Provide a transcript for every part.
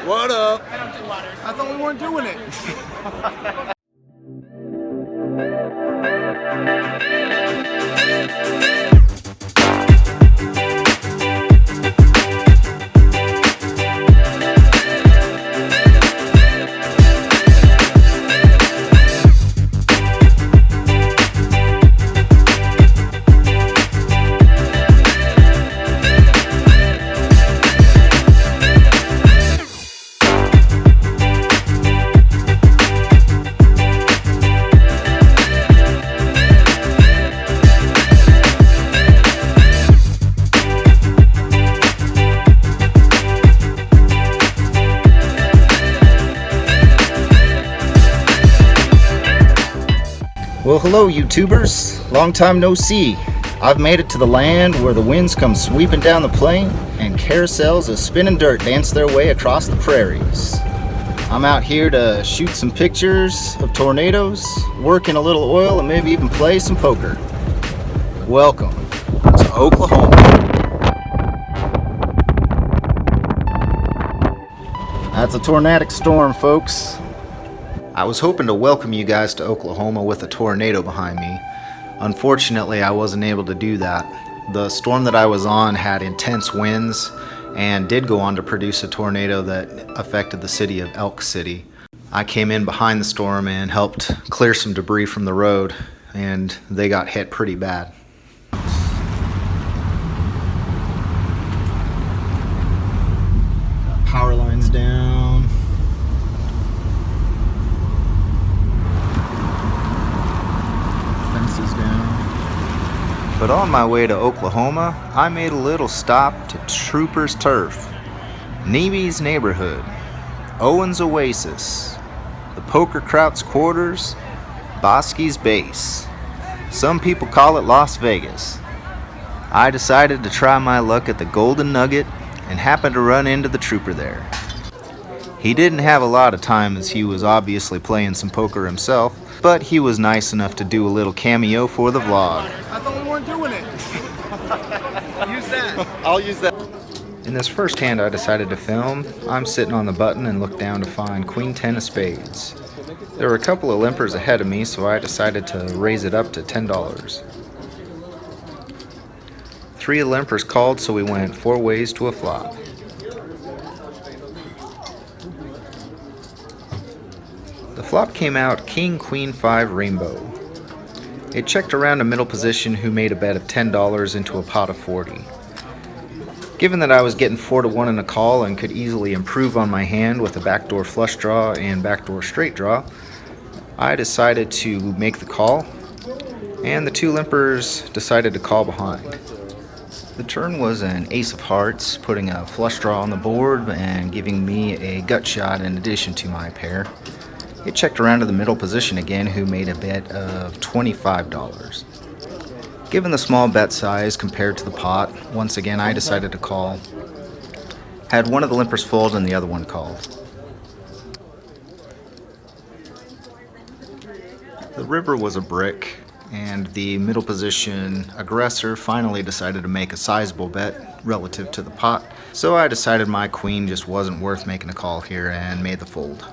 What up? I don't do water. I thought we weren't doing it. Well, hello YouTubers, long time no see. I've made it to the land where the winds come sweeping down the plain and carousels of spinning dirt dance their way across the prairies. I'm out here to shoot some pictures of tornadoes, work in a little oil, and maybe even play some poker. Welcome to Oklahoma. That's a tornadic storm, folks. I was hoping to welcome you guys to Oklahoma with a tornado behind me. Unfortunately, I wasn't able to do that. The storm that I was on had intense winds and did go on to produce a tornado that affected the city of Elk City. I came in behind the storm and helped clear some debris from the road, and they got hit pretty bad. Power lines down. But on my way to Oklahoma, I made a little stop to Trooper's Turf, Neeby's Neighborhood, Owen's Oasis, the Poker Krauts Quarters, Bosky's Base. Some people call it Las Vegas. I decided to try my luck at the Golden Nugget and happened to run into the Trooper there. He didn't have a lot of time as he was obviously playing some poker himself, but he was nice enough to do a little cameo for the vlog. I thought we weren't doing it. Use that. I'll use that. In this first hand I decided to film, I'm sitting on the button and look down to find Queen 10 of spades. There were a couple of limpers ahead of me, so I decided to raise it up to $10. 3 limpers called, so we went 4 ways to a flop. The flop came out King Queen 5 Rainbow. It checked around a middle position who made a bet of $10 into a pot of 40. Given that I was getting 4-1 in a call and could easily improve on my hand with a backdoor flush draw and backdoor straight draw, I decided to make the call, and the 2 limpers decided to call behind. The turn was an ace of hearts, putting a flush draw on the board and giving me a gut shot in addition to my pair. It checked around to the middle position again, who made a bet of $25. Given the small bet size compared to the pot, once again I decided to call. Had one of the limpers fold and the other one called. The river was a brick, and the middle position aggressor finally decided to make a sizable bet relative to the pot, so I decided my queen just wasn't worth making a call here and made the fold.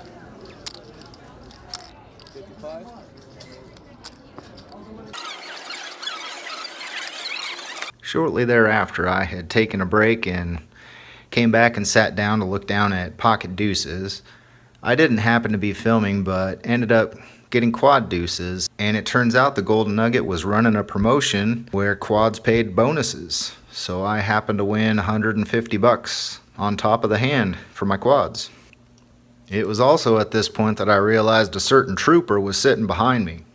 Shortly thereafter, I had taken a break and came back and sat down to look down at pocket deuces. I didn't happen to be filming, but ended up getting quad deuces, and it turns out the Golden Nugget was running a promotion where quads paid bonuses. So I happened to win $150 on top of the hand for my quads. It was also at this point that I realized a certain trooper was sitting behind me.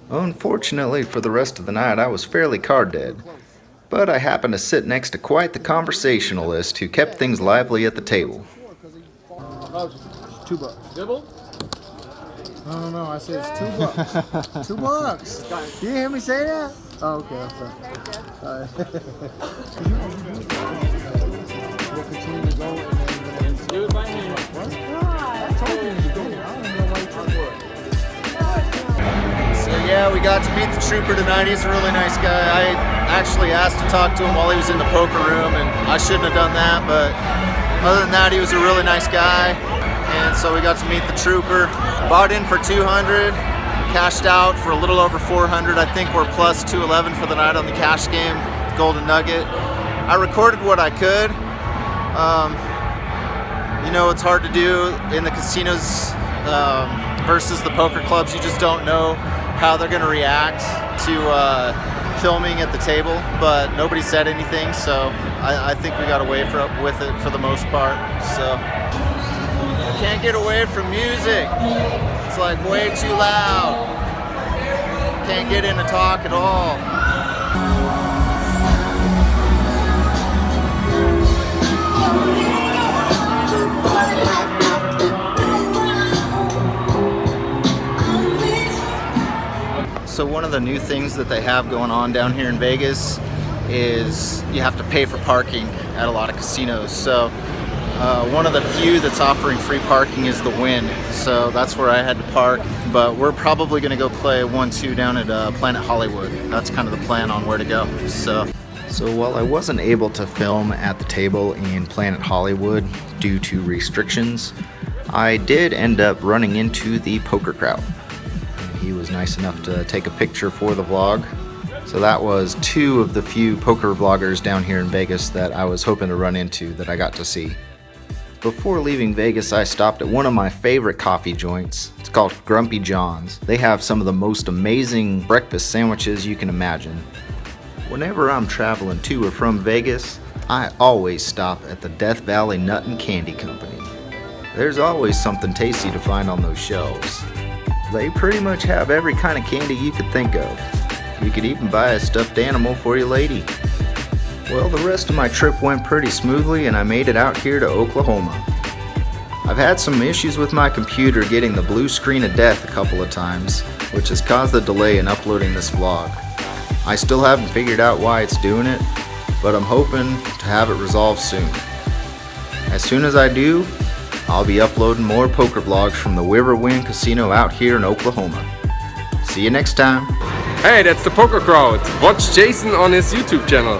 Unfortunately for the rest of the night, I was fairly card dead, but I happened to sit next to quite the conversationalist who kept things lively at the table. $2. Dibble? No, I said it's $2. $2. You hear me say that? Oh, okay, I'm sorry. We'll continue to go and then do it by hand. What? I told you to do it. I don't know why you told me. So yeah, Yeah, we got to meet the trooper tonight. He's a really nice guy. I actually asked to talk to him while he was in the poker room, and I shouldn't have done that, but other than that, he was a really nice guy. And so we got to meet the trooper. Bought in for 200, cashed out for a little over 400. I think we're plus 211 for the night on the cash game, Golden Nugget. I recorded what I could. You know, it's hard to do in the casinos versus the poker clubs. You just don't know how they're gonna react to filming at the table, but nobody said anything, so I think we got away with it for the most part. So can't get away from music. It's like way too loud. Can't get into talk at all. So one of the new things that they have going on down here in Vegas is you have to pay for parking at a lot of casinos. So one of the few that's offering free parking is the Wynn. So that's where I had to park, but we're probably gonna go play 1-2 down at Planet Hollywood. That's kind of the plan on where to go. So while I wasn't able to film at the table in Planet Hollywood due to restrictions, I did end up running into the poker crowd. He was nice enough to take a picture for the vlog. So that was 2 of the few poker vloggers down here in Vegas that I was hoping to run into that I got to see. Before leaving Vegas, I stopped at one of my favorite coffee joints. It's called Grumpy John's. They have some of the most amazing breakfast sandwiches you can imagine. Whenever I'm traveling to or from Vegas, I always stop at the Death Valley Nut and Candy Company. There's always something tasty to find on those shelves. They pretty much have every kind of candy you could think of. You could even buy a stuffed animal for your lady. Well, the rest of my trip went pretty smoothly and I made it out here to Oklahoma. I've had some issues with my computer getting the blue screen of death a couple of times, which has caused a delay in uploading this vlog. I still haven't figured out why it's doing it, but I'm hoping to have it resolved soon. As soon as I do, I'll be uploading more poker vlogs from the Riverwind Casino out here in Oklahoma. See you next time. Hey, that's the poker crowd. Watch Jason on his YouTube channel.